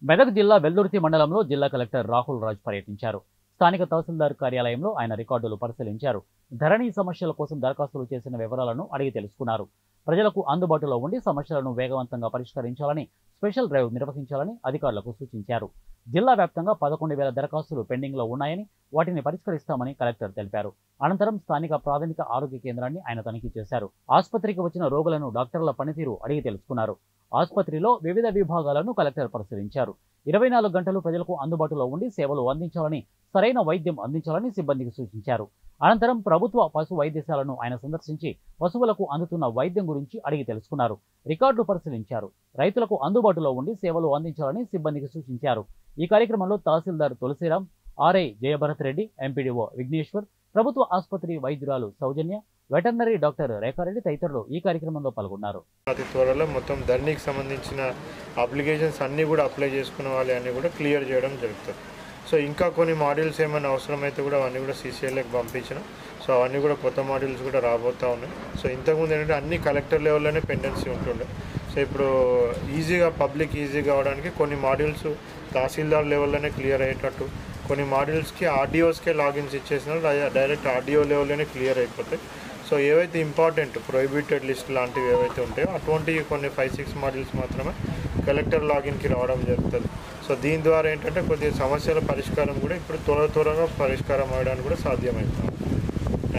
మెదక్ జిల్లా వెల్దుర్తి మండలంలో జిల్లా కలెక్టర్ రాహుల్ రాజ్ పర్యటించారు. స్థానిక తహసీల్దార్ కార్యాలయంలో ఆయన రికార్డులు పరిశీలించారు. ధరణి సమస్యల కోసం దరఖాస్తులు చేసిన వివరాలను అడిగి తెలుసుకున్నారు. ప్రజలకు అందుబాటులో ఉండి సమస్యలను వేగవంతంగా పరిష్కరించాలని, స్పెషల్ డ్రైవ్ నిర్వహించాలని అధికారులకు సూచించారు. జిల్లా వ్యాప్తంగా 11,000 దరఖాస్తులు పెండింగ్లో ఉన్నాయని, వాటిని పరిష్కరిస్తామని కలెక్టర్ తెలిపారు. అనంతరం స్థానిక ప్రాథమిక ఆరోగ్య కేంద్రాన్ని ఆయన తనిఖీ చేశారు. ఆసుపత్రికి వచ్చిన రోగులను డాక్టర్ల పనితీరు అడిగి తెలుసుకున్నారు. ఆసుపత్రిలో వివిధ విభాగాలను కలెక్టర్ పరిశీలించారు. 24 గంటలు ప్రజలకు అందుబాటులో ఉండి సేవలు అందించాలని, సరైన వైద్యం అందించాలని సిబ్బందికి సూచించారు. అనంతరం ప్రభుత్వ పశు వైద్యశాలను ఆయన సందర్శించి పశువులకు అందుతున్న వైద్యం గురించి అడిగి తెలుసుకున్నారు. రికార్డులు పరిశీలించారు. రైతులకు అందుబాటులో ఉండి సేవలు అందించాలని సిబ్బందికి సూచించారు. ఈ కార్యక్రమంలో తహసీల్దార్ తులసిరాం, ఆర్ఐ జయభరత్ రెడ్డి, ఎంపీడీఓ విఘ్నేశ్వర్, ప్రభుత్వ ఆసుపత్రి వైద్యురాలు సౌజన్య, వెటర్నరీ డాక్టర్ రేఖారెడ్డి తదితరులు ఈ కార్యక్రమంలో పాల్గొన్నారు. అతి త్వరలో మొత్తం ధరణికి సంబంధించిన అప్లికేషన్స్ అన్నీ కూడా అప్లై చేసుకున్న వాళ్ళు అన్నీ కూడా క్లియర్ చేయడం జరుగుతుంది. సో ఇంకా కొన్ని మాడ్యూల్స్ ఏమైనా అవసరమైతే కూడా అవన్నీ కూడా సీసీఎల్ఏకి పంపించిన. సో అవన్నీ కూడా కొత్త మాడ్యూల్స్ కూడా రాబోతూ ఉన్నాయి. సో ఇంతకుముందు ఏంటంటే అన్ని కలెక్టర్ లెవెల్లోనే పెండెన్సీ ఉంటుండే. సో ఇప్పుడు ఈజీగా పబ్లిక్ ఈజీగా అవడానికి కొన్ని మాడ్యూల్స్ తహసీల్దార్ లెవెల్లోనే క్లియర్ అయ్యేటట్టు, కొన్ని మాడ్యూల్స్కి ఆర్డీఓస్కే లాగిన్స్ ఇచ్చేసినా డైరెక్ట్ ఆర్డీఓ లెవెల్లోనే క్లియర్ అయిపోతాయి. సో ఏవైతే ఇంపార్టెంట్ ప్రొహిబిటెడ్ లిస్ట్ లాంటివి ఏవైతే ఉంటాయో అటువంటి కొన్ని 5-6 మాడ్యూల్స్ మాత్రమే కలెక్టర్ లాగిన్కి రావడం జరుగుతుంది. సో దీని ద్వారా ఏంటంటే కొద్దిగా సమస్యల పరిష్కారం కూడా ఇప్పుడు త్వరగా పరిష్కారం అవ్వడానికి కూడా సాధ్యమవుతుంది.